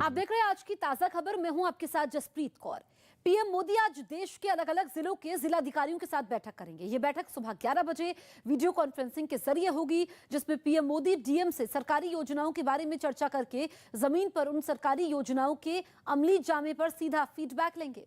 आप देख रहे हैं आज की ताजा खबर। मैं हूं आपके साथ जसप्रीत कौर। पीएम मोदी आज देश के अलग अलग जिलों के जिलाधिकारियों के साथ बैठक करेंगे। ये बैठक सुबह 11 बजे वीडियो कॉन्फ्रेंसिंग के जरिए होगी, जिसमें पीएम मोदी डीएम से सरकारी योजनाओं के बारे में चर्चा करके जमीन पर उन सरकारी योजनाओं के अमली जामे पर सीधा फीडबैक लेंगे।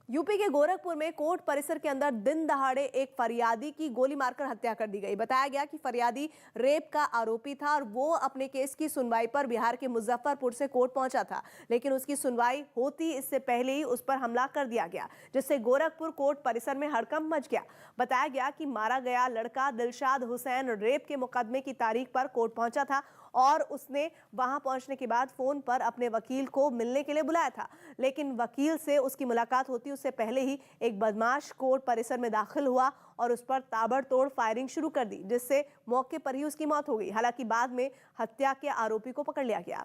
यूपी के गोरखपुर में कोर्ट परिसर के अंदर दिन दहाड़े एक फरियादी की गोली मारकर हत्या कर दी गई। बताया गया कि फरियादी रेप का आरोपी था और वो अपने केस की सुनवाई पर बिहार के मुजफ्फरपुर से कोर्ट पहुंचा था, लेकिन उसकी सुनवाई होती इससे पहले ही उस पर हमला कर दिया गया, जिससे गोरखपुर कोर्ट परिसर में हड़कंप मच गया। बताया गया कि मारा गया लड़का दिलशाद हुसैन रेप के मुकदमे की तारीख पर कोर्ट पहुंचा था और उसने वहां पहुंचने के बाद फोन पर अपने वकील को मिलने के लिए बुलाया था, लेकिन वकील से उसकी मुलाकात होती उससे पहले ही एक बदमाश कोर्ट परिसर में दाखिल हुआ और उस पर ताबड़तोड़ फायरिंग शुरू कर दी, जिससे मौके पर ही उसकी मौत हो गई। हालांकि बाद में हत्या के आरोपी को पकड़ लिया गया।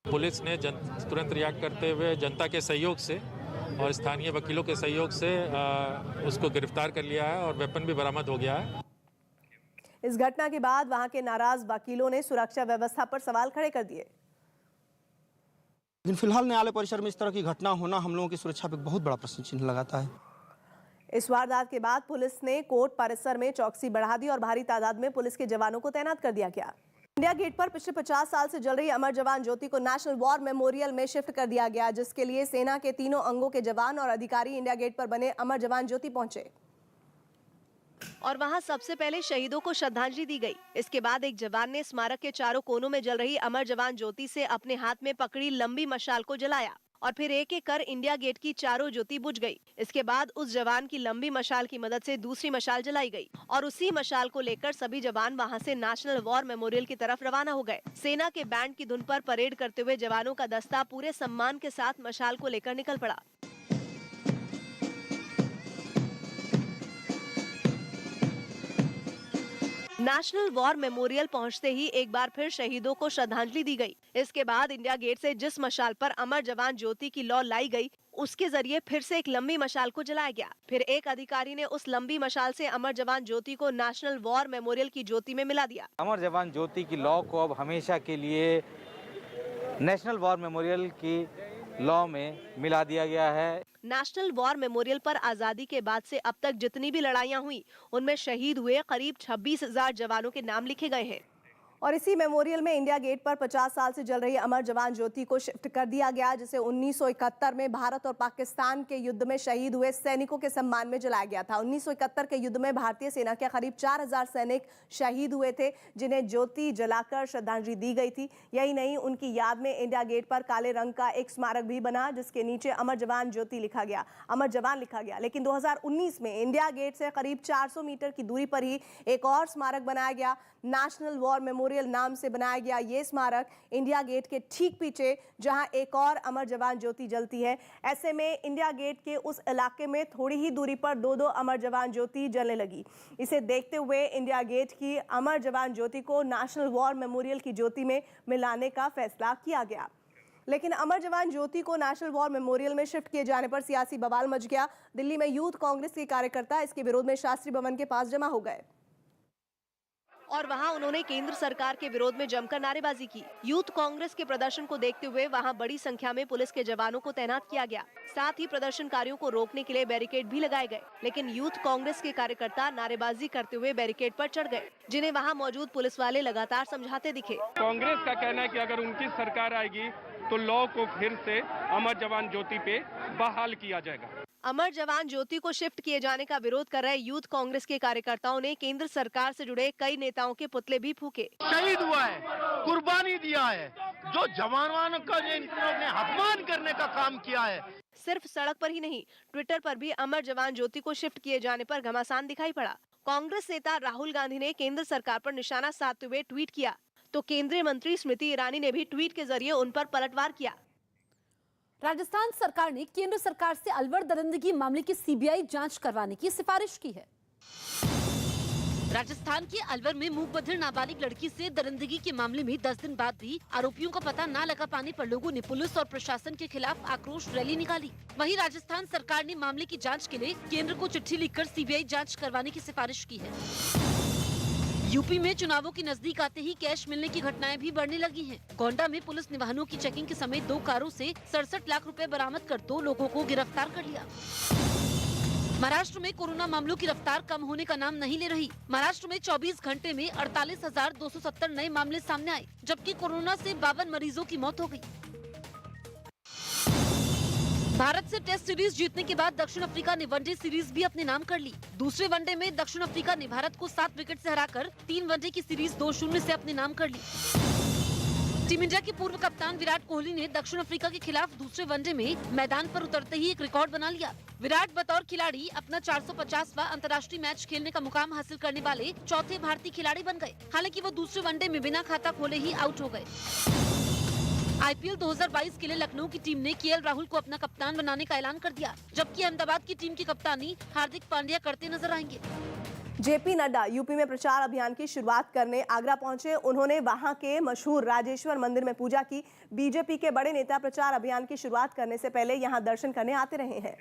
पुलिस ने तुरंत रिएक्ट करते हुए जनता के सहयोग से और स्थानीय वकीलों के सहयोग से उसको गिरफ्तार कर लिया है और वेपन भी बरामद हो गया है। इस घटना के बाद वहां के नाराज वकीलों ने सुरक्षा व्यवस्था पर सवाल खड़े कर दिए। लेकिन फिलहाल न्यायालय परिसर में इस तरह की घटना होना हम लोगों की सुरक्षा पर बहुत बड़ा प्रश्न चिन्ह लगाता है। इस वारदात के बाद पुलिस ने कोर्ट परिसर में चौकसी बढ़ा दी और भारी तादाद में पुलिस के जवानों को तैनात कर दिया गया। इंडिया गेट पर पिछले 50 साल से जल रही अमर जवान ज्योति को नेशनल वॉर मेमोरियल में शिफ्ट कर दिया गया, जिसके लिए सेना के तीनों अंगों के जवान और अधिकारी इंडिया गेट पर बने अमर जवान ज्योति पहुंचे और वहां सबसे पहले शहीदों को श्रद्धांजलि दी गई। इसके बाद एक जवान ने स्मारक के चारों कोनों में जल रही अमर जवान ज्योति से अपने हाथ में पकड़ी लंबी मशाल को जलाया और फिर एक एक कर इंडिया गेट की चारों ज्योति बुझ गई। इसके बाद उस जवान की लंबी मशाल की मदद से दूसरी मशाल जलाई गई और उसी मशाल को लेकर सभी जवान वहां से नेशनल वॉर मेमोरियल की तरफ रवाना हो गए। सेना के बैंड की धुन पर परेड करते हुए जवानों का दस्ता पूरे सम्मान के साथ मशाल को लेकर निकल पड़ा। नेशनल वॉर मेमोरियल पहुंचते ही एक बार फिर शहीदों को श्रद्धांजलि दी गई। इसके बाद इंडिया गेट से जिस मशाल पर अमर जवान ज्योति की लौ लाई गई, उसके जरिए फिर से एक लंबी मशाल को जलाया गया। फिर एक अधिकारी ने उस लंबी मशाल से अमर जवान ज्योति को नेशनल वॉर मेमोरियल की ज्योति में मिला दिया। अमर जवान ज्योति की लौ को अब हमेशा के लिए नेशनल वॉर मेमोरियल की लॉ में मिला दिया गया है। नेशनल वॉर मेमोरियल पर आजादी के बाद से अब तक जितनी भी लड़ाइयां हुई, उनमें शहीद हुए करीब 26,000 जवानों के नाम लिखे गए हैं। और इसी मेमोरियल में इंडिया गेट पर 50 साल से जल रही अमर जवान ज्योति को शिफ्ट कर दिया गया, जिसे 1971 में भारत और पाकिस्तान के युद्ध में शहीद हुए सैनिकों के सम्मान में जलाया गया था। 1971 के युद्ध में भारतीय सेना के करीब 4,000 सैनिक शहीद हुए थे, जिन्हें ज्योति जलाकर श्रद्धांजलि दी गई थी। यही नहीं, उनकी याद में इंडिया गेट पर काले रंग का एक स्मारक भी बना, जिसके नीचे अमर जवान ज्योति लिखा गया, अमर जवान लिखा गया। लेकिन 2019 में इंडिया गेट से करीब 400 मीटर की दूरी पर ही एक और स्मारक बनाया गया। नेशनल वॉर मेमोरियल नाम से बनाया गया ये स्मारक इंडिया गेट के ठीक पीछे, जहां एक और अमर जवान ज्योति जलती है। ऐसे में इंडिया गेट के उस इलाके में थोड़ी ही दूरी पर दो अमर जवान ज्योति जलने लगी। इसे देखते हुए इंडिया गेट की अमर जवान ज्योति को नेशनल वॉर मेमोरियल की ज्योति में मिलाने का फैसला किया गया। लेकिन अमर जवान ज्योति को नेशनल वॉर मेमोरियल में शिफ्ट किए जाने पर सियासी बवाल मच गया। दिल्ली में यूथ कांग्रेस के कार्यकर्ता इसके विरोध में शास्त्री भवन के पास जमा हो गए और वहां उन्होंने केंद्र सरकार के विरोध में जमकर नारेबाजी की। यूथ कांग्रेस के प्रदर्शन को देखते हुए वहां बड़ी संख्या में पुलिस के जवानों को तैनात किया गया। साथ ही प्रदर्शनकारियों को रोकने के लिए बैरिकेड भी लगाए गए, लेकिन यूथ कांग्रेस के कार्यकर्ता नारेबाजी करते हुए बैरिकेड पर चढ़ गए, जिन्हें वहां मौजूद पुलिस वाले लगातार समझाते दिखे। कांग्रेस का कहना है कि अगर उनकी सरकार आएगी तो लॉ को फिर से अमर जवान ज्योति पे बहाल किया जाएगा। अमर जवान ज्योति को शिफ्ट किए जाने का विरोध कर रहे यूथ कांग्रेस के कार्यकर्ताओं ने केंद्र सरकार से जुड़े कई नेताओं के पुतले भी फूके। शहीद हुआ है, कुर्बानी दिया है, जो जवानों का इन्होंने अपमान करने का काम किया है। सिर्फ सड़क पर ही नहीं, ट्विटर पर भी अमर जवान ज्योति को शिफ्ट किए जाने पर घमासान दिखाई पड़ा। कांग्रेस नेता राहुल गांधी ने केंद्र सरकार पर निशाना साधते हुए ट्वीट किया, तो केंद्रीय मंत्री स्मृति ईरानी ने भी ट्वीट के जरिए उन पर पलटवार किया। राजस्थान सरकार ने केंद्र सरकार से अलवर दरिंदगी मामले की सीबीआई जांच करवाने की सिफारिश की है। राजस्थान के अलवर में मूक बधिर नाबालिग लड़की से दरिंदगी के मामले में 10 दिन बाद भी आरोपियों का पता न लगा पाने पर लोगों ने पुलिस और प्रशासन के खिलाफ आक्रोश रैली निकाली। वहीं राजस्थान सरकार ने मामले की जांच के लिए केंद्र को चिट्ठी लिखकर सीबीआई जांच करवाने की सिफारिश की है। यूपी में चुनावों के नजदीक आते ही कैश मिलने की घटनाएं भी बढ़ने लगी हैं। गोंडा में पुलिस ने वाहनों की चेकिंग के समय 2 कारों से 67 लाख रुपए बरामद कर 2 लोगों को गिरफ्तार कर लिया। महाराष्ट्र में कोरोना मामलों की रफ्तार कम होने का नाम नहीं ले रही। महाराष्ट्र में 24 घंटे में 48,270 नए मामले सामने आए, जबकि कोरोना से 52 मरीजों की मौत हो गई। भारत से टेस्ट सीरीज जीतने के बाद दक्षिण अफ्रीका ने वनडे सीरीज भी अपने नाम कर ली। दूसरे वनडे में दक्षिण अफ्रीका ने भारत को 7 विकेट से हराकर 3 वनडे की सीरीज 2-0 से अपने नाम कर ली। टीम इंडिया के पूर्व कप्तान विराट कोहली ने दक्षिण अफ्रीका के खिलाफ दूसरे वनडे में मैदान पर उतरते ही एक रिकॉर्ड बना लिया। विराट बतौर खिलाड़ी अपना 450वां अंतर्राष्ट्रीय मैच खेलने का मुकाम हासिल करने वाले चौथे भारतीय खिलाड़ी बन गए। हालांकि वो दूसरे वनडे में बिना खाता खोले ही आउट हो गए। आईपीएल 2022 के लिए लखनऊ की टीम ने केएल राहुल को अपना कप्तान बनाने का ऐलान कर दिया, जबकि अहमदाबाद की टीम की कप्तानी हार्दिक पांड्या करते नजर आएंगे। जेपी नड्डा यूपी में प्रचार अभियान की शुरुआत करने आगरा पहुंचे। उन्होंने वहां के मशहूर राजेश्वर मंदिर में पूजा की। बीजेपी के बड़े नेता प्रचार अभियान की शुरुआत करने से पहले यहां दर्शन करने आते रहे हैं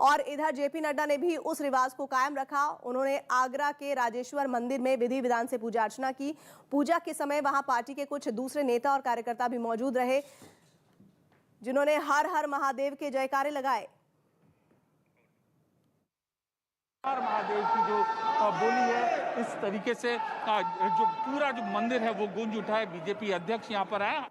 और इधर जेपी नड्डा ने भी उस रिवाज को कायम रखा। उन्होंने आगरा के राजेश्वर मंदिर में विधि विधान से पूजा अर्चना की। पूजा के समय वहां पार्टी के कुछ दूसरे नेता और कार्यकर्ता भी मौजूद रहे, जिन्होंने हर हर महादेव के जयकारे लगाए। हर महादेव की जो बोली है, इस तरीके से जो पूरा जो मंदिर है वो गूंज उठा है। बीजेपी अध्यक्ष यहाँ पर आए।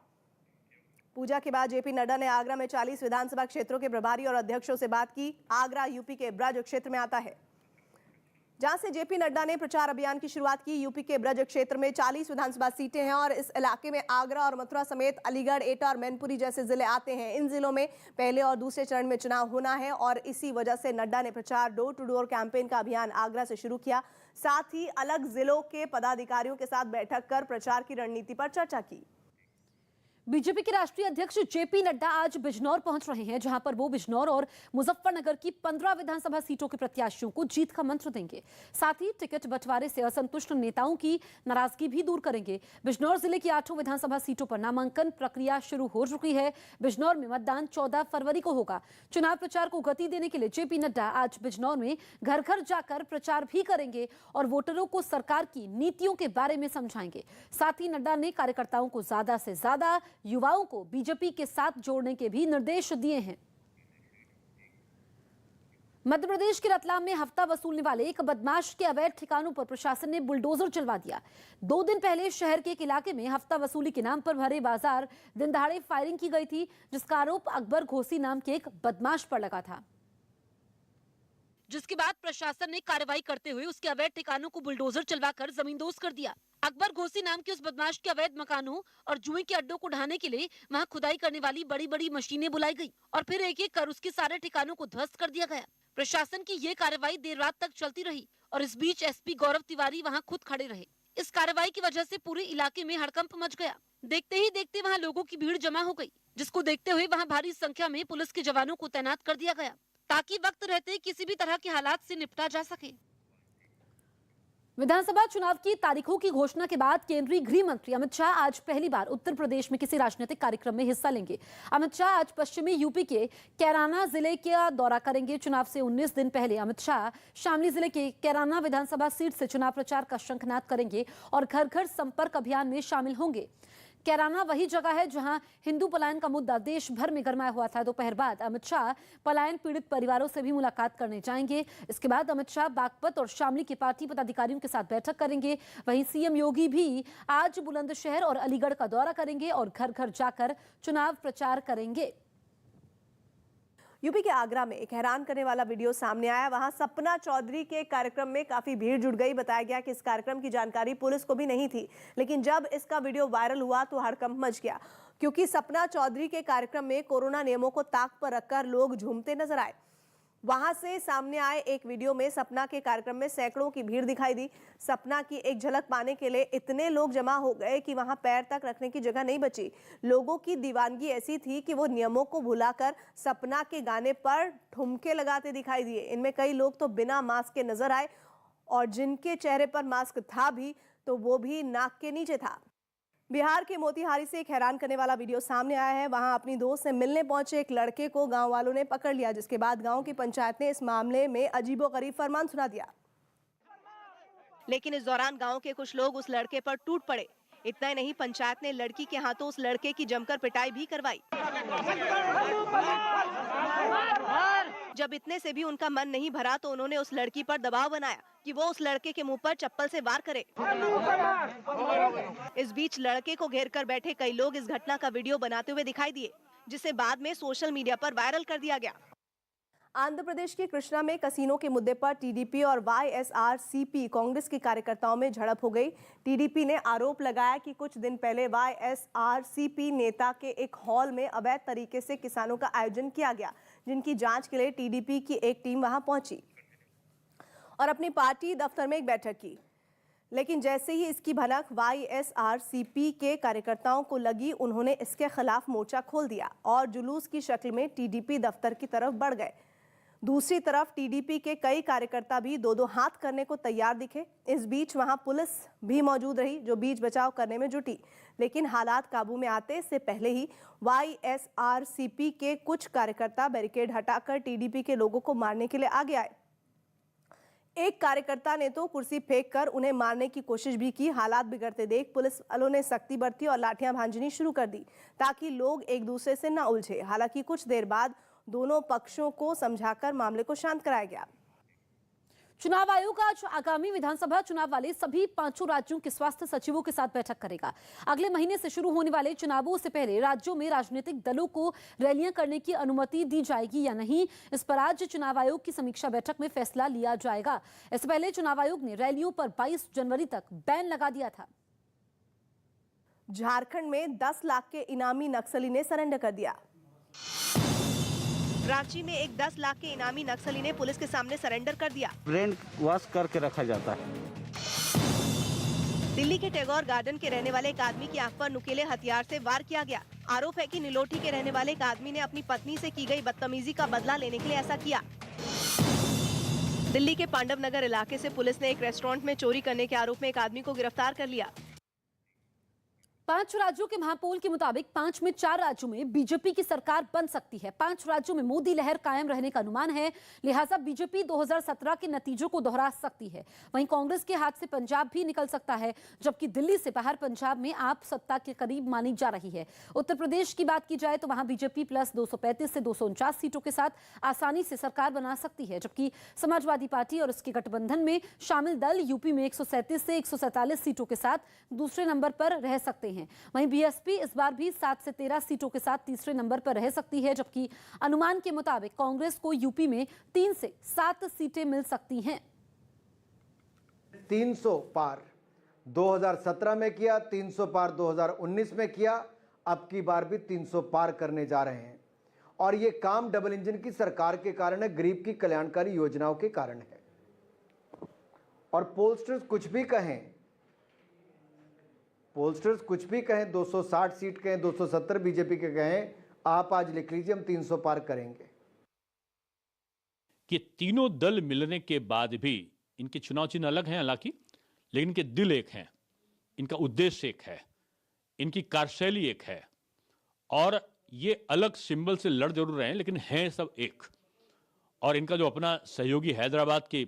पूजा के बाद जेपी नड्डा ने आगरा में 40 विधानसभा क्षेत्रों के प्रभारी और अध्यक्षों से बात की। आगरा यूपी के ब्रज क्षेत्र में आता है, जहां से जेपी नड्डा ने प्रचार अभियान की शुरुआत की। यूपी के ब्रज क्षेत्र में 40 विधानसभा सीटें हैं और इस इलाके में आगरा और मथुरा समेत अलीगढ़, एटा और मैनपुरी जैसे जिले आते हैं। इन जिलों में पहले और दूसरे चरण में चुनाव होना है और इसी वजह से नड्डा ने प्रचार डोर टू डोर कैंपेन का अभियान आगरा से शुरू किया। साथ ही अलग जिलों के पदाधिकारियों के साथ बैठक कर प्रचार की रणनीति पर चर्चा की। बीजेपी के राष्ट्रीय अध्यक्ष जेपी नड्डा आज बिजनौर पहुंच रहे हैं, जहां पर वो बिजनौर और मुजफ्फरनगर की 15 विधानसभा सीटों के प्रत्याशियों को जीत का मंत्र देंगे। साथ ही टिकट बंटवारे से असंतुष्ट नेताओं की नाराजगी भी दूर करेंगे। बिजनौर जिले की 8 विधानसभा सीटों पर नामांकन प्रक्रिया शुरू हो चुकी है। बिजनौर में मतदान 14 फरवरी को होगा। चुनाव प्रचार को गति देने के लिए जेपी नड्डा आज बिजनौर में घर घर जाकर प्रचार भी करेंगे और वोटरों को सरकार की नीतियों के बारे में समझाएंगे। साथ ही नड्डा ने कार्यकर्ताओं को ज्यादा से ज्यादा युवाओं को बीजेपी के साथ जोड़ने के भी निर्देश दिए हैं। मध्य प्रदेश के रतलाम में हफ्ता वसूलने वाले एक बदमाश के अवैध ठिकानों पर प्रशासन ने बुलडोजर चलवा दिया। 2 दिन पहले शहर के एक इलाके में हफ्ता वसूली के नाम पर भरे बाजार दिन दहाड़े फायरिंग की गई थी, जिसका आरोप अकबर घोसी नाम के एक बदमाश पर लगा था, जिसके बाद प्रशासन ने कार्रवाई करते हुए उसके अवैध ठिकानों को बुलडोजर चलवाकर जमींदोज कर दिया। अकबर घोसी नाम के उस बदमाश के अवैध मकानों और जुए के अड्डों को ढाने के लिए वहां खुदाई करने वाली बड़ी बड़ी मशीनें बुलाई गई और फिर एक एक कर उसके सारे ठिकानों को ध्वस्त कर दिया गया। प्रशासन की ये कार्रवाई देर रात तक चलती रही और इस बीच एसपी गौरव तिवारी वहां खुद खड़े रहे। इस कार्रवाई की वजह से पूरे इलाके में हड़कंप मच गया। देखते ही देखते वहाँ लोगों की भीड़ जमा हो गई, जिसको देखते हुए वहाँ भारी संख्या में पुलिस के जवानों को तैनात कर दिया गया ताकि वक्त रहते किसी भी तरह के हालात से निपटा जा सके। विधानसभा चुनाव की तारीखों की घोषणा के बाद केंद्रीय गृह मंत्री अमित शाह आज पहली बार उत्तर प्रदेश में किसी राजनीतिक कार्यक्रम में हिस्सा लेंगे। अमित शाह आज पश्चिमी यूपी के कैराना जिले का दौरा करेंगे। चुनाव से 19 दिन पहले अमित शाह शामली जिले के कैराना विधानसभा सीट से चुनाव प्रचार का शंखनाद करेंगे और घर घर संपर्क अभियान में शामिल होंगे। कैराना वही जगह है जहां हिंदू पलायन का मुद्दा देश भर में गरमाया हुआ था। दोपहर बाद अमित शाह पलायन पीड़ित परिवारों से भी मुलाकात करने जाएंगे। इसके बाद अमित शाह बागपत और शामली के पार्टी पदाधिकारियों के साथ बैठक करेंगे। वहीं सीएम योगी भी आज बुलंदशहर और अलीगढ़ का दौरा करेंगे और घर घर जाकर चुनाव प्रचार करेंगे। यूपी के आगरा में एक हैरान करने वाला वीडियो सामने आया। वहां सपना चौधरी के कार्यक्रम में काफी भीड़ जुट गई। बताया गया कि इस कार्यक्रम की जानकारी पुलिस को भी नहीं थी, लेकिन जब इसका वीडियो वायरल हुआ तो हड़कंप मच गया, क्योंकि सपना चौधरी के कार्यक्रम में कोरोना नियमों को ताक पर रखकर लोग झूमते नजर आए। वहां से सामने आए एक वीडियो में सपना के कार्यक्रम में सैकड़ों की भीड़ दिखाई दी। सपना की एक झलक पाने के लिए इतने लोग जमा हो गए कि वहां पैर तक रखने की जगह नहीं बची। लोगों की दीवानगी ऐसी थी कि वो नियमों को भुलाकर सपना के गाने पर ठुमके लगाते दिखाई दिए। इनमें कई लोग तो बिना मास्क के नजर आए और जिनके चेहरे पर मास्क था भी तो वो भी नाक के नीचे था। बिहार के मोतिहारी से एक हैरान करने वाला वीडियो सामने आया है। वहां अपनी दोस्त से मिलने पहुंचे एक लड़के को गांव वालों ने पकड़ लिया, जिसके बाद गांव की पंचायत ने इस मामले में अजीबोगरीब फरमान सुना दिया। लेकिन इस दौरान गांव के कुछ लोग उस लड़के पर टूट पड़े। इतना ही नहीं, पंचायत ने लड़की के हाथों उस लड़के की जमकर पिटाई भी करवाई। जब इतने से भी उनका मन नहीं भरा तो उन्होंने उस लड़की पर दबाव बनाया कि वो उस लड़के के मुंह पर चप्पल से वार करे। इस बीच लड़के को घेर कर बैठे कई लोग इस घटना का वीडियो बनाते हुए दिखाई दिए, जिसे बाद में सोशल मीडिया पर वायरल कर दिया गया। आंध्र प्रदेश के कृष्णा में कसीनो के मुद्दे पर टीडीपी और वाईएसआरसीपी कांग्रेस के कार्यकर्ताओं में झड़प हो गई। टीडीपी ने आरोप लगाया कि कुछ दिन पहले वाईएसआरसीपी नेता के एक हॉल में अवैध तरीके से किसानों का आयोजन किया गया, जिनकी जांच के लिए टीडीपी की एक टीम वहां पहुंची और अपनी पार्टी दफ्तर में एक बैठक की। लेकिन जैसे ही इसकी भनक वाईएसआरसीपी के कार्यकर्ताओं को लगी, उन्होंने इसके खिलाफ मोर्चा खोल दिया और जुलूस की शक्ल में टीडीपी दफ्तर की तरफ बढ़ गए। दूसरी तरफ टीडीपी के कई कार्यकर्ता भी दो हाथ करने को तैयार दिखे। इस बीच वहां पुलिस भी मौजूद रही, जो बीच बचाव करने में जुटी, लेकिन हालात काबू में आते से पहले ही वाईएसआरसीपी के कुछ कार्यकर्ता बैरिकेड हटाकर टीडीपी के लोगों को मारने के लिए आगे आए। एक कार्यकर्ता ने तो कुर्सी फेंक कर उन्हें मारने की कोशिश भी की। हालात बिगड़ते देख पुलिस वालों ने सख्ती बरती और लाठियां भांजनी शुरू कर दी ताकि लोग एक दूसरे से न उलझे। हालांकि कुछ देर बाद दोनों पक्षों को समझाकर मामले को शांत कराया गया। चुनाव आयोग आज आगामी विधानसभा चुनाव वाले सभी 5 राज्यों के स्वास्थ्य सचिवों के साथ बैठक करेगा। अगले महीने से शुरू होने वाले चुनावों से पहले राज्यों में राजनीतिक दलों को रैलियां करने की अनुमति दी जाएगी या नहीं, इस पर राज्य चुनाव आयोग की समीक्षा बैठक में फैसला लिया जाएगा। इससे पहले चुनाव आयोग ने रैलियों पर 22 जनवरी तक बैन लगा दिया था। झारखंड में 10 लाख के इनामी नक्सली ने सरेंडर कर दिया। रांची में एक 10 लाख के इनामी नक्सली ने पुलिस के सामने सरेंडर कर दिया। ब्रेन वॉश करके रखा जाता है। दिल्ली के टैगोर गार्डन के रहने वाले एक आदमी की आंख पर नुकीले हथियार से वार किया गया। आरोप है कि नीलोठी के रहने वाले एक आदमी ने अपनी पत्नी से की गई बदतमीजी का बदला लेने के लिए ऐसा किया। दिल्ली के पांडव नगर इलाके से पुलिस ने एक रेस्टोरेंट में चोरी करने के आरोप में एक आदमी को गिरफ्तार कर लिया। 5 राज्यों के महापोल के मुताबिक 5 में 4 राज्यों में बीजेपी की सरकार बन सकती है। 5 राज्यों में मोदी लहर कायम रहने का अनुमान है, लिहाजा बीजेपी 2017 के नतीजों को दोहरा सकती है। वहीं कांग्रेस के हाथ से पंजाब भी निकल सकता है, जबकि दिल्ली से बाहर पंजाब में आप सत्ता के करीब मानी जा रही है। उत्तर प्रदेश की बात की जाए तो वहां बीजेपी प्लस 235 से 249 सीटों के साथ आसानी से सरकार बना सकती है, जबकि समाजवादी पार्टी और उसके गठबंधन में शामिल दल यूपी में 137 से 147 सीटों के साथ दूसरे नंबर पर रह सकते हैं। वहीं बीएसपी इस बार भी 7 से 13 सीटों के साथ तीसरे नंबर पर रह सकती है, जबकि अनुमान के मुताबिक कांग्रेस को यूपी में 3 से 7 सीटें मिल सकती हैं। 300 पार 2017 में किया, 300 पार 2019 में किया, अब की बार भी 300 पार करने जा रहे हैं। और ये काम डबल इंजन की सरकार के कारण है, गरीब की कल्याणकारी योजनाओं के कारण है। और पोलस्टर्स कुछ भी कहें, 260 सीट कहें, 270 बीजेपी के कहें, आप आज लिख लीजिए हम 300 पार करेंगे। कि तीनों दल मिलने के बाद भी इनके चुनाव चिन्ह अलग हैं हालांकि, लेकिन इनके दिल एक हैं, इनका उद्देश्य एक है, इनकी कार्यशैली एक है, और ये अलग सिंबल से लड़ जरूर रहे हैं लेकिन हैं सब एक। और इनका जो अपना सहयोगी हैदराबाद के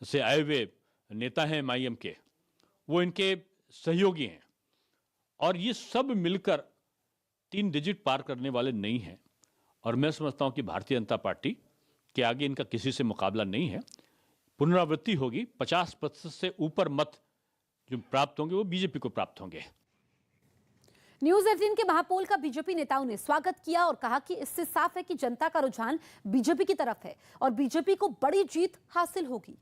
से आए हुए नेता हैं MIM के, वो इनके सहयोगी हैं, और ये सब मिलकर 3 डिजिट पार करने वाले नहीं हैं। और मैं समझता हूं कि भारतीय जनता पार्टी के आगे इनका किसी से मुकाबला नहीं है। पुनरावृत्ति होगी, 50% से ऊपर मत जो प्राप्त होंगे वो बीजेपी को प्राप्त होंगे। न्यूज 18 के महापोल का बीजेपी नेताओं ने स्वागत किया और कहा कि इससे साफ है कि जनता का रुझान बीजेपी की तरफ है और बीजेपी को बड़ी जीत हासिल होगी।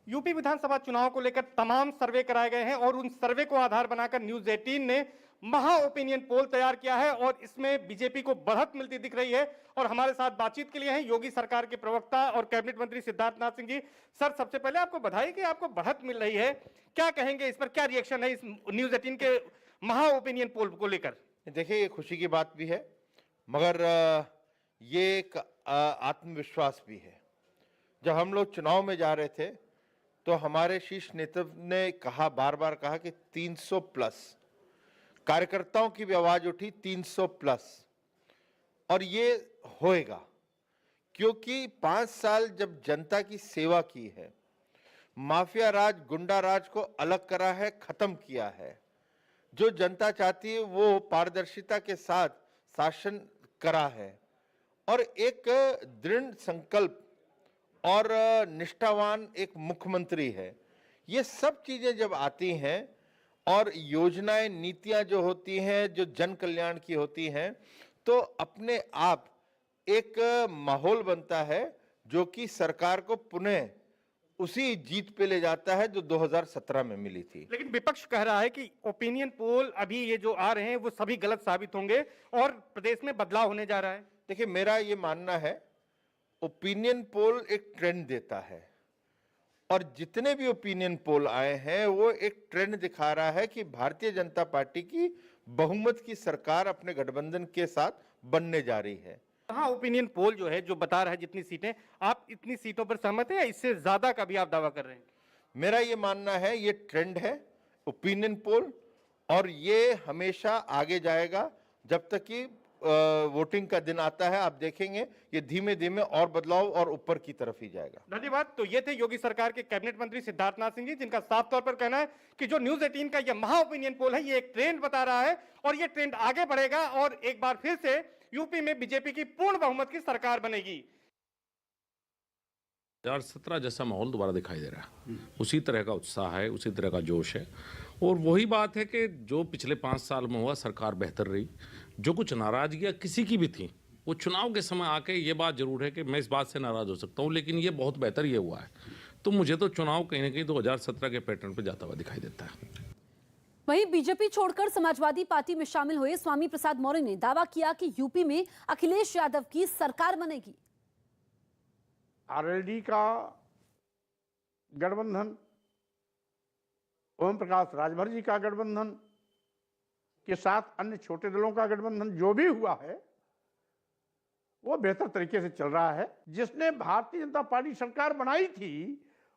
यूपी विधानसभा चुनाव को लेकर तमाम सर्वे कराए गए हैं और उन सर्वे को आधार बनाकर न्यूज 18 ने महा ओपिनियन पोल तैयार किया है और इसमें बीजेपी को बढ़त मिलती दिख रही है। और हमारे साथ बातचीत के लिए हैं योगी सरकार के प्रवक्ता और कैबिनेट मंत्री सिद्धार्थनाथ सिंह जी। सर, सबसे पहले आपको बधाई कि आपको बढ़त मिल रही है, क्या कहेंगे इस पर, क्या रिएक्शन है इस न्यूज 18 के महा ओपिनियन पोल को लेकर? देखिए, ये खुशी की बात भी है, मगर ये एक आत्मविश्वास भी है। जब हम लोग चुनाव में जा रहे थे तो हमारे शीर्ष नेतृत्व ने कहा, बार बार कहा कि 300 प्लस, कार्यकर्ताओं की भी आवाज उठी 300 प्लस, और ये होएगा क्योंकि 5 साल जब जनता की सेवा की है माफिया राज, गुंडा राज को अलग करा है, खत्म किया है। जो जनता चाहती है वो पारदर्शिता के साथ शासन करा है और एक दृढ़ संकल्प और निष्ठावान एक मुख्यमंत्री है। ये सब चीजें जब आती हैं और योजनाएं, नीतियां जो होती हैं, जो जन कल्याण की होती हैं, तो अपने आप एक माहौल बनता है जो कि सरकार को पुनः उसी जीत पे ले जाता है जो 2017 में मिली थी। लेकिन विपक्ष कह रहा है कि ओपिनियन पोल अभी ये जो आ रहे हैं वो सभी गलत साबित होंगे और प्रदेश में बदलाव होने जा रहा है। देखिए, मेरा ये मानना है, ओपिनियन पोल एक ट्रेंड देता है और जितने भी ओपिनियन पोल आए हैं वो एक ट्रेंड दिखा रहा है कि भारतीय जनता पार्टी की बहुमत की सरकार अपने गठबंधन के साथ बनने जा रही है। हाँ, ओपिनियन पोल जो है, जो बता रहा है जितनी सीटें, आप इतनी सीटों पर सहमत हैं या इससे ज्यादा का भी आप दावा कर रहे हैं? मेरा ये मानना है ये ट्रेंड है ओपिनियन पोल और ये हमेशा आगे जाएगा जब तक कि वोटिंग का दिन आता है। आप देखेंगे ये धीमे धीमे और बदलाव और ऊपर की तरफ ही जाएगा। धन्यवाद। तो ये थे योगी सरकार के कैबिनेट मंत्री सिद्धार्थनाथ सिंह जी, जिनका साफ तौर पर कहना है कि जो न्यूज 18 का ये महा ओपिनियन पोल है ये एक ट्रेंड बता रहा है और ये ट्रेंड आगे बढ़ेगा और एक बार फिर से यूपी में बीजेपी की पूर्ण बहुमत की सरकार बनेगी। 2017 जैसा माहौल दोबारा दिखाई दे रहा है, उसी तरह का उत्साह है, उसी तरह का जोश है और वही बात है कि जो पिछले 5 साल में हुआ, सरकार बेहतर रही। जो कुछ नाराजगियां किसी की भी थी वो चुनाव के समय आके, ये बात जरूर है कि मैं इस बात से नाराज हो सकता हूं, लेकिन ये बहुत बेहतर ये हुआ है। तो मुझे तो चुनाव कहीं ना कहीं 2017 के पैटर्न पर जाता हुआ दिखाई देता है। वहीं बीजेपी छोड़कर समाजवादी पार्टी में शामिल हुए स्वामी प्रसाद मौर्य ने दावा किया कि यूपी में अखिलेश यादव की सरकार बनेगी। आरएलडी का गठबंधन, ओम प्रकाश राजभर जी का गठबंधन के साथ अन्य छोटे दलों का गठबंधन जो भी हुआ है वो बेहतर तरीके से चल रहा है। जिसने भारतीय जनता पार्टी सरकार बनाई थी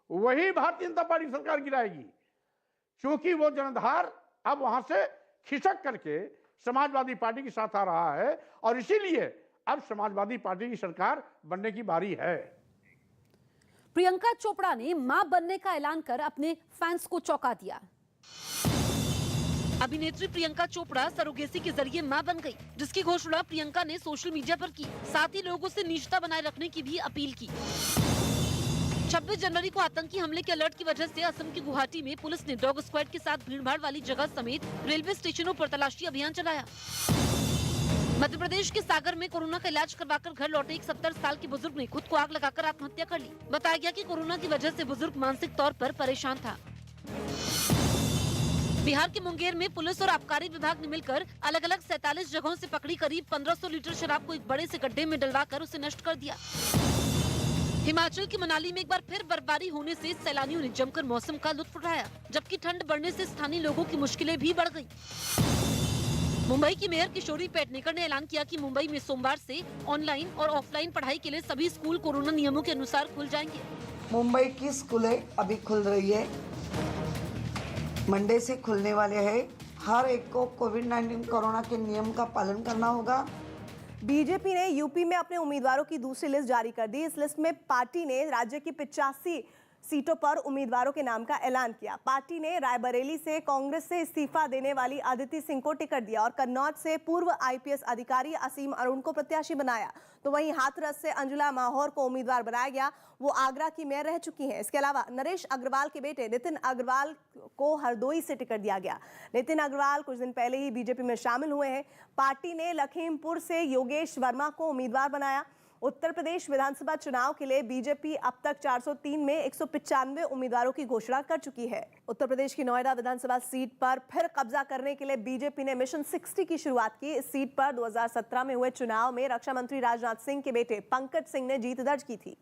वही भारतीय जनता पार्टी सरकार गिराएगी, क्योंकि वो जनाधार अब वहां से खिसक करके समाजवादी पार्टी के साथ आ रहा है और इसीलिए अब समाजवादी पार्टी की सरकार बनने की बारी है। प्रियंका चोपड़ा ने मां बनने का ऐलान कर अपने फैंस को चौंका दिया। अभिनेत्री प्रियंका चोपड़ा सरोगेसी के जरिए मां बन गई, जिसकी घोषणा प्रियंका ने सोशल मीडिया पर की। साथ ही लोगों से निजता बनाए रखने की भी अपील की। 26 जनवरी को आतंकी हमले के अलर्ट की वजह से असम की गुवाहाटी में पुलिस ने डॉग स्क्वाड के साथ भीड़भाड़ वाली जगह समेत रेलवे स्टेशनों पर तलाशी अभियान चलाया। मध्य प्रदेश के सागर में कोरोना का इलाज करवाकर घर लौटे एक 70 साल के बुजुर्ग ने खुद को आग लगाकर आत्महत्या कर ली। बताया गया कि कोरोना की वजह से बुजुर्ग मानसिक तौर पर परेशान था। बिहार के मुंगेर में पुलिस और आबकारी विभाग ने मिलकर अलग अलग 47 जगहों से पकड़ी करीब 1500 लीटर शराब को एक बड़े से गड्ढे में डलवाकर उसे नष्ट कर दिया। हिमाचल के मनाली में एक बार फिर बर्फबारी होने से सैलानियों ने जमकर मौसम का लुत्फ उठाया, जबकि ठंड बढ़ने से स्थानीय लोगों की मुश्किलें भी बढ़ गईं। मुंबई की मेयर किशोरी पेडनेकर ने ऐलान किया कि मुंबई में सोमवार से ऑनलाइन और ऑफलाइन पढ़ाई के लिए सभी स्कूल कोरोना नियमों के अनुसार खुल जाएंगे। मुंबई की स्कूलें अभी खुल रही है, मंडे से खुलने वाले हैं। हर एक को कोविड-19 कोरोना के नियम का पालन करना होगा। बीजेपी ने यूपी में अपने उम्मीदवारों की दूसरी लिस्ट जारी कर दी। इस लिस्ट में पार्टी ने राज्य की 85 सीटों पर उम्मीदवारों के नाम का ऐलान किया। पार्टी ने रायबरेली से कांग्रेस से इस्तीफा देने वाली अदिति सिंह को टिकट दिया और कन्नौज से पूर्व आईपीएस अधिकारी असीम अरुण को प्रत्याशी बनाया। तो वहीं हाथरस से अंजुला माहौर को उम्मीदवार बनाया गया, वो आगरा की मेयर रह चुकी हैं। इसके अलावा नरेश अग्रवाल के बेटे नितिन अग्रवाल को हरदोई से टिकट दिया गया। नितिन अग्रवाल कुछ दिन पहले ही बीजेपी में शामिल हुए हैं। पार्टी ने लखीमपुर से योगेश वर्मा को उम्मीदवार बनाया। उत्तर प्रदेश विधानसभा चुनाव के लिए बीजेपी अब तक 403 में 195 उम्मीदवारों की घोषणा कर चुकी है। उत्तर प्रदेश की नोएडा विधानसभा सीट पर फिर कब्जा करने के लिए बीजेपी ने मिशन 60 की शुरुआत की। इस सीट पर 2017 में हुए चुनाव में रक्षा मंत्री राजनाथ सिंह के बेटे पंकज सिंह ने जीत दर्ज की थी।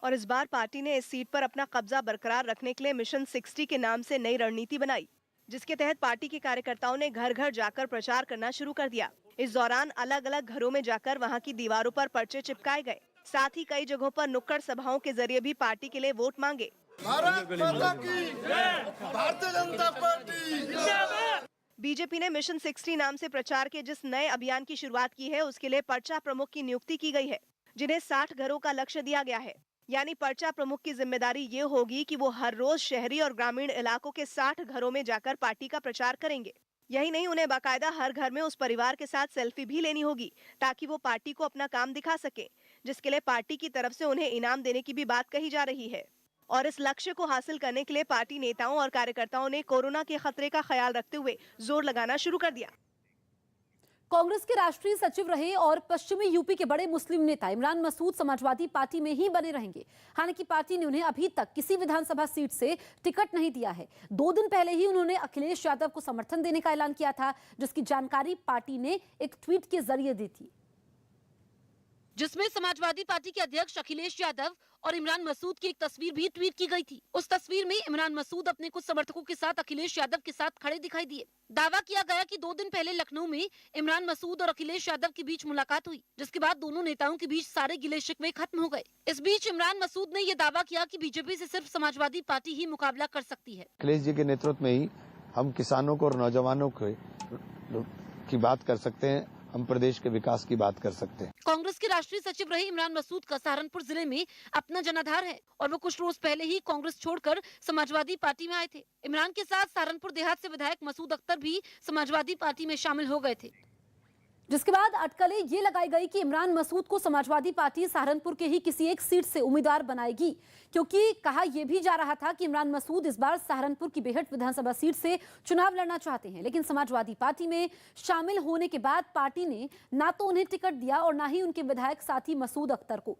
और इस बार पार्टी ने इस सीट पर अपना कब्जा बरकरार रखने के लिए मिशन 60 के नाम से नई रणनीति बनाई, जिसके तहत पार्टी के कार्यकर्ताओं ने घर घर जाकर प्रचार करना शुरू कर दिया। इस दौरान अलग अलग घरों में जाकर वहां की दीवारों पर पर्चे चिपकाए गए। साथ ही कई जगहों पर नुक्कड़ सभाओं के जरिए भी पार्टी के लिए वोट मांगे। भारत माता की जय, भारतीय जनता पार्टी। बीजेपी ने मिशन 60 नाम से प्रचार के जिस नए अभियान की शुरुआत की है, उसके लिए पर्चा प्रमुख की नियुक्ति की गई है, जिन्हें 60 घरों का लक्ष्य दिया गया है। यानी पर्चा प्रमुख की जिम्मेदारी ये होगी कि वो हर रोज शहरी और ग्रामीण इलाकों के 60 घरों में जाकर पार्टी का प्रचार करेंगे। यही नहीं, उन्हें बाकायदा हर घर में उस परिवार के साथ सेल्फी भी लेनी होगी ताकि वो पार्टी को अपना काम दिखा सके, जिसके लिए पार्टी की तरफ से उन्हें इनाम देने की भी बात कही जा रही है। और इस लक्ष्य को हासिल करने के लिए पार्टी नेताओं और कार्यकर्ताओं ने कोरोना के खतरे का ख्याल रखते हुए जोर लगाना शुरू कर दिया। कांग्रेस के राष्ट्रीय सचिव रहे और पश्चिमी यूपी के बड़े मुस्लिम नेता इमरान मसूद समाजवादी पार्टी में ही बने रहेंगे। हालांकि पार्टी ने उन्हें अभी तक किसी विधानसभा सीट से टिकट नहीं दिया है। 2 दिन पहले ही उन्होंने अखिलेश यादव को समर्थन देने का ऐलान किया था, जिसकी जानकारी पार्टी ने एक ट्वीट के जरिए दी थी, जिसमें समाजवादी पार्टी के अध्यक्ष अखिलेश यादव और इमरान मसूद की एक तस्वीर भी ट्वीट की गई थी। उस तस्वीर में इमरान मसूद अपने कुछ समर्थकों के साथ अखिलेश यादव के साथ खड़े दिखाई दिए। दावा किया गया कि 2 दिन पहले लखनऊ में इमरान मसूद और अखिलेश यादव के बीच मुलाकात हुई, जिसके बाद दोनों नेताओं के बीच सारे गिले शिकवे खत्म हो गए। इस बीच इमरान मसूद ने ये दावा किया कि बीजेपी से सिर्फ समाजवादी पार्टी ही मुकाबला कर सकती है। अखिलेश जी के नेतृत्व में ही हम किसानों को और नौजवानों की बात कर सकते हैं, हम प्रदेश के विकास की बात कर सकते हैं। कांग्रेस के राष्ट्रीय सचिव रहे इमरान मसूद का सहारनपुर जिले में अपना जनाधार है और वो कुछ रोज पहले ही कांग्रेस छोड़कर समाजवादी पार्टी में आए थे। इमरान के साथ सहारनपुर देहात से विधायक मसूद अख्तर भी समाजवादी पार्टी में शामिल हो गए थे, जिसके बाद अटकलें ये लगाई गई कि इमरान मसूद को समाजवादी पार्टी सहारनपुर के ही किसी एक सीट से उम्मीदवार बनाएगी, क्योंकि कहा यह भी जा रहा था कि इमरान मसूद इस बार सहारनपुर की बेहट विधानसभा सीट से चुनाव लड़ना चाहते हैं। लेकिन समाजवादी पार्टी में शामिल होने के बाद पार्टी ने ना तो उन्हें टिकट दिया और ना ही उनके विधायक साथी मसूद अख्तर को।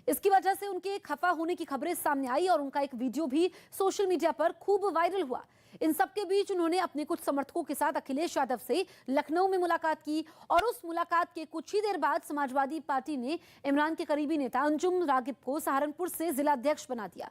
इसकी वजह से उनके खफा होने की खबरें सामने आई और उनका एक वीडियो भी सोशल मीडिया पर खूब वायरल हुआ। इन सबके बीच उन्होंने अपने कुछ समर्थकों के साथ अखिलेश यादव से लखनऊ में मुलाकात की और उस मुलाकात के कुछ ही देर बाद समाजवादी पार्टी ने इमरान के करीबी नेता अंजुम रागिब को सहारनपुर से जिला अध्यक्ष बना दिया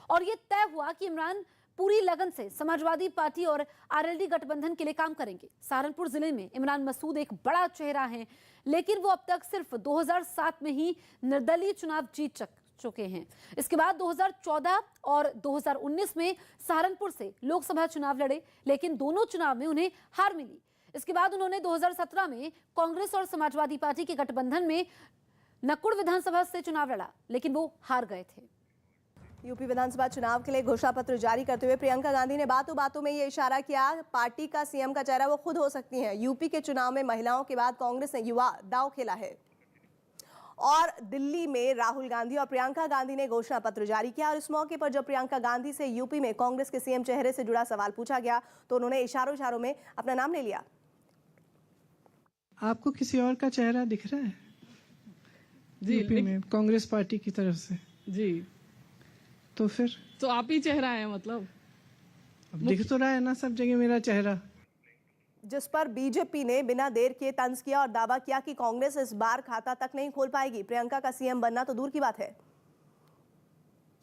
और ये तय हुआ कि इमरान पूरी लगन से समाजवादी पार्टी और आरएलडी गठबंधन के लिए काम करेंगे। सहारनपुर जिले में इमरान मसूद एक बड़ा चेहरा है, लेकिन वो अब तक सिर्फ 2007 में ही निर्दलीय चुनाव जीत चुके हैं। इसके बाद 2014 और 2019 में सहारनपुर से लोकसभा चुनाव लड़े, लेकिन दोनों चुनाव में उन्हें हार मिली। इसके बाद उन्होंने 2017 में कांग्रेस और समाजवादी पार्टी के गठबंधन में नकुड़ विधानसभा से चुनाव लड़ा, लेकिन वो हार गए थे। यूपी विधानसभा चुनाव के लिए घोषणा पत्र जारी करते हुए प्रियंका गांधी ने बातों बातों में ये इशारा किया, पार्टी का सीएम का चेहरा वो खुद हो सकती हैं। यूपी के चुनाव में महिलाओं के बाद कांग्रेस ने युवा दांव खेला है। और दिल्ली में राहुल गांधी और प्रियंका गांधी ने घोषणा पत्र जारी किया और इस मौके पर जब प्रियंका गांधी से यूपी में कांग्रेस के सीएम चेहरे से जुड़ा सवाल पूछा गया तो उन्होंने इशारों में अपना नाम ले लिया। आपको किसी और का चेहरा दिख रहा है यूपी में कांग्रेस पार्टी की तरफ से? जी, तो फिर तो आप ही चेहरा है, मतलब अब दिख तो रहा है ना सब जगह मेरा चेहरा। जिस पर बीजेपी ने बिना देर किए तंज किया और दावा किया कि कांग्रेस इस बार खाता तक नहीं खोल पाएगी। प्रियंका का सीएम बनना तो दूर की बात है।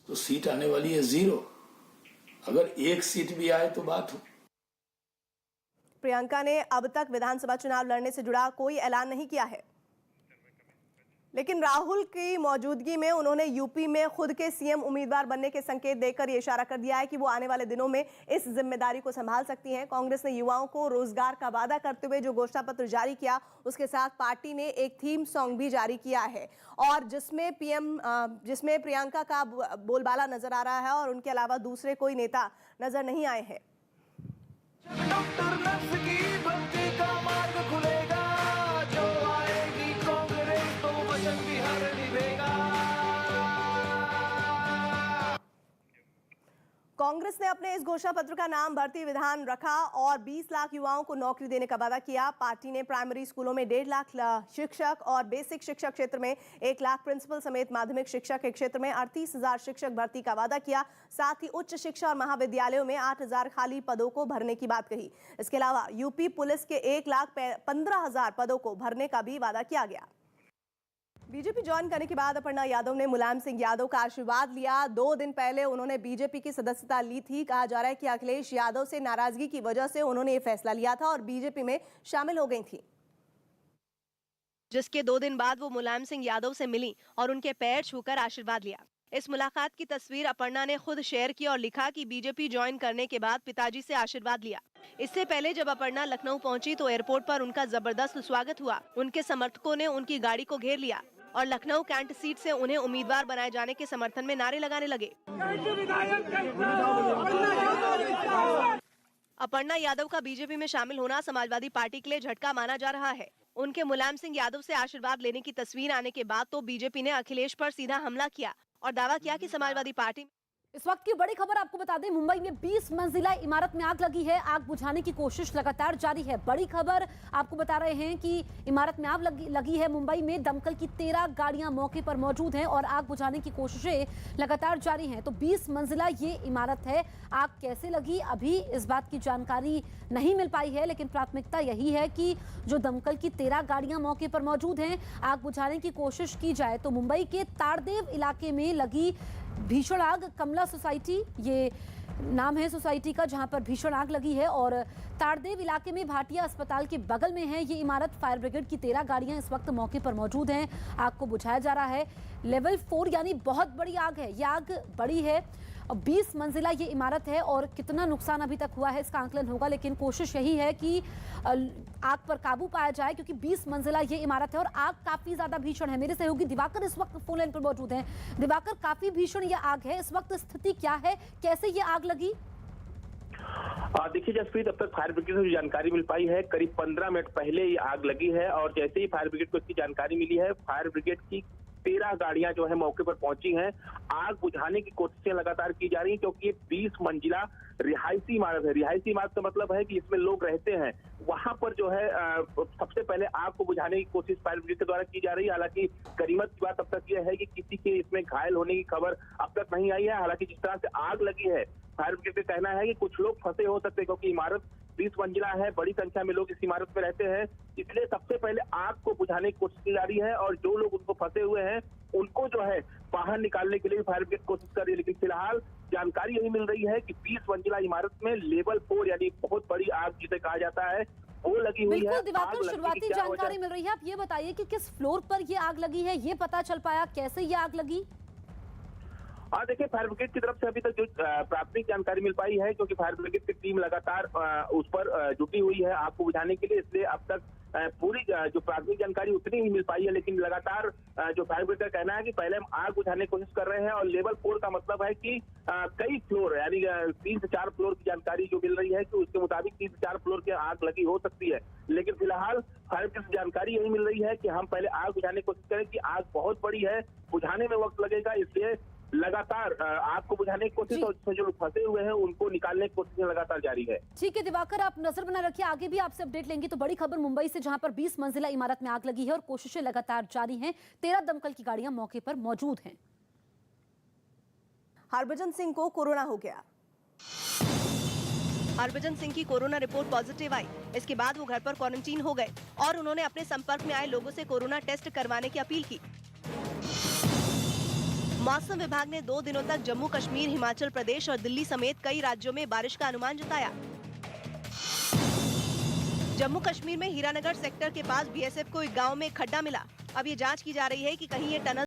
तो सीट आने वाली है 0, अगर 1 सीट भी आए तो बात हो। प्रियंका ने अब तक विधानसभा चुनाव लड़ने से जुड़ा कोई ऐलान नहीं किया है, लेकिन राहुल की मौजूदगी में उन्होंने यूपी में खुद के सीएम उम्मीदवार बनने के संकेत देकर यह इशारा कर दिया है कि वो आने वाले दिनों में इस जिम्मेदारी को संभाल सकती हैं। कांग्रेस ने युवाओं को रोजगार का वादा करते हुए जो घोषणा पत्र जारी किया, उसके साथ पार्टी ने एक थीम सॉन्ग भी जारी किया है और जिसमें प्रियंका का बोलबाला नजर आ रहा है और उनके अलावा दूसरे कोई नेता नजर नहीं आए हैं। कांग्रेस ने अपने इस घोषणा पत्र का नाम भर्ती विधान रखा और 20 लाख युवाओं को नौकरी देने का वादा किया। पार्टी ने प्राइमरी स्कूलों में 1.5 लाख शिक्षक और बेसिक शिक्षक क्षेत्र में 1 लाख प्रिंसिपल समेत माध्यमिक शिक्षा के क्षेत्र में 38,000 शिक्षक भर्ती का वादा किया। साथ ही उच्च शिक्षा और महाविद्यालयों में 8,000 खाली पदों को भरने की बात कही। इसके अलावा यूपी पुलिस के 1,15,000 पदों को भरने का भी वादा किया गया। बीजेपी ज्वाइन करने के बाद अपर्णा यादव ने मुलायम सिंह यादव का आशीर्वाद लिया। 2 दिन पहले उन्होंने बीजेपी की सदस्यता ली थी। कहा जा रहा है कि अखिलेश यादव से नाराजगी की वजह से उन्होंने ये फैसला लिया था और बीजेपी में शामिल हो गई थी। जिसके 2 दिन बाद वो मुलायम सिंह यादव से मिली और उनके पैर छूकर आशीर्वाद लिया। इस मुलाकात की तस्वीर अपर्णा ने खुद शेयर की और लिखा कि बीजेपी ज्वाइन करने के बाद पिताजी से आशीर्वाद लिया। इससे पहले जब अपर्णा लखनऊ पहुंची तो एयरपोर्ट पर उनका जबरदस्त स्वागत हुआ। उनके समर्थकों ने उनकी गाड़ी को घेर लिया और लखनऊ कैंट सीट से उन्हें उम्मीदवार बनाए जाने के समर्थन में नारे लगाने लगे। अपर्णा यादव का बीजेपी में शामिल होना समाजवादी पार्टी के लिए झटका माना जा रहा है। उनके मुलायम सिंह यादव से आशीर्वाद लेने की तस्वीर आने के बाद तो बीजेपी ने अखिलेश पर सीधा हमला किया और दावा किया कि समाजवादी पार्टी। इस वक्त की बड़ी खबर आपको बता दें, मुंबई में 20 मंजिला इमारत में आग लगी है। आग बुझाने की कोशिश लगातार जारी है। बड़ी खबर आपको बता रहे हैं कि इमारत में आग लगी है। मुंबई में दमकल की 13 गाड़ियां मौके पर मौजूद हैं और आग बुझाने की कोशिशें लगातार जारी हैं। तो 20 मंजिला ये इमारत है। आग कैसे लगी अभी इस बात की जानकारी नहीं मिल पाई है, लेकिन प्राथमिकता यही है कि जो दमकल की 13 गाड़ियां मौके पर मौजूद हैं, आग बुझाने की कोशिश की जाए। तो मुंबई के ताड़देव इलाके में लगी भीषण आग, कमला सोसाइटी ये नाम है सोसाइटी का, जहां पर भीषण आग लगी है। और ताड़देव इलाके में भाटिया अस्पताल के बगल में है ये इमारत। फायर ब्रिगेड की 13 गाड़ियां इस वक्त मौके पर मौजूद हैं। आग को बुझाया जा रहा है। लेवल 4 यानी बहुत बड़ी आग है। ये आग बड़ी है और 20 मंजिला ये इमारत है और कितना नुकसान अभी तक हुआ है इसका आंकलन होगा, लेकिन कोशिश यही है कि आग पर काबू पाया जाए, क्योंकि 20 मंजिला ये इमारत है और आग काफी ज्यादा भीषण है। मेरे सहयोगी दिवाकर इस वक्त फोन लाइन पर मौजूद हैं। दिवाकर, काफी भीषण ये आग है, इस वक्त स्थिति क्या है, कैसे ये आग लगी? देखिए जसप्रीत, अब तक फायर ब्रिगेड से जो जानकारी मिल पाई है, करीब 15 मिनट पहले ये आग लगी है और जैसे ही फायर ब्रिगेड को इसकी जानकारी मिली है, फायर ब्रिगेड की 13 गाड़ियां जो है मौके पर पहुंची हैं। आग बुझाने की कोशिशें लगातार की जा रही हैं, क्योंकि ये 20 मंजिला रिहायशी इमारत है। रिहायशी इमारत का मतलब है कि इसमें लोग रहते हैं। वहां पर जो है सबसे पहले आग को बुझाने की कोशिश फायर ब्रिगेड के द्वारा की जा रही है। हालांकि गनीमत की बात अब तक यह है कि किसी के इसमें घायल होने की खबर अब तक नहीं आई है। हालांकि जिस तरह से आग लगी है, फायर ब्रिगेड का कहना है कि कुछ लोग फंसे हो सकते हैं, क्योंकि इमारत 20 मंजिला है, बड़ी संख्या में लोग इस इमारत में रहते हैं। इसलिए सबसे पहले आग को बुझाने की कोशिश की जा रही है और जो लोग उनको फंसे हुए हैं उनको जो है बाहर निकालने के लिए फायर ब्रिगेड कोशिश कर रही है। लेकिन फिलहाल जानकारी यही मिल रही है कि 20 मंजिला इमारत में लेवल 4 यानी बहुत बड़ी आग जिसे कहा जाता है वो लगी हुई है। बिल्कुल दिवाकर, शुरुआती जानकारी मिल रही है। आप ये बताइए कि किस फ्लोर पर ये आग लगी है, ये पता चल पाया कैसे ये आग लगी? हाँ देखिए, फायर ब्रिगेड की तरफ से अभी तक जो प्राथमिक जानकारी मिल पाई है, क्योंकि फायर ब्रिगेड की टीम लगातार उस पर जुटी हुई है आग को बुझाने के लिए, इसलिए अब तक पूरी जो प्राथमिक जानकारी उतनी ही मिल पाई है। लेकिन लगातार जो फायर ब्रिगेड का कहना है कि पहले हम आग बुझाने की कोशिश कर रहे हैं और लेवल 4 का मतलब है कि कई फ्लोर यानी 3 से 4 फ्लोर की जानकारी जो मिल रही है कि उसके मुताबिक 3 से 4 फ्लोर की आग लगी हो सकती है। लेकिन फिलहाल फायर ब्रिगेड से जानकारी यही मिल रही है कि हम पहले आग बुझाने की कोशिश करें कि आग बहुत बड़ी है, बुझाने में वक्त लगेगा, इसलिए लगातार आग को बुझाने की कोशिश और इसमें जो लोग फंसे हुए हैं उनको निकालने की कोशिश लगातार जारी है। ठीक है दिवाकर, आप नजर बना रखिए, आगे भी आपसे अपडेट लेंगे। तो बड़ी खबर मुंबई से, जहां पर 20 मंजिला इमारत में आग लगी है और कोशिशें लगातार जारी हैं। 13 दमकल की गाड़ियां मौके पर मौजूद हैं। हरभजन सिंह को कोरोना हो गया। हरभजन सिंह की कोरोना रिपोर्ट पॉजिटिव आई। इसके बाद वो घर पर क्वारंटीन हो गए और उन्होंने अपने संपर्क में आए लोगों से कोरोना टेस्ट करवाने की अपील की। मौसम विभाग ने 2 दिनों तक जम्मू कश्मीर, हिमाचल प्रदेश और दिल्ली समेत कई राज्यों में बारिश का अनुमान जताया। जम्मू कश्मीर में हीरानगर सेक्टर के पास बीएसएफ को एक गांव में खड्डा मिला। अब ये जांच की जा रही है कि कहीं ये टनल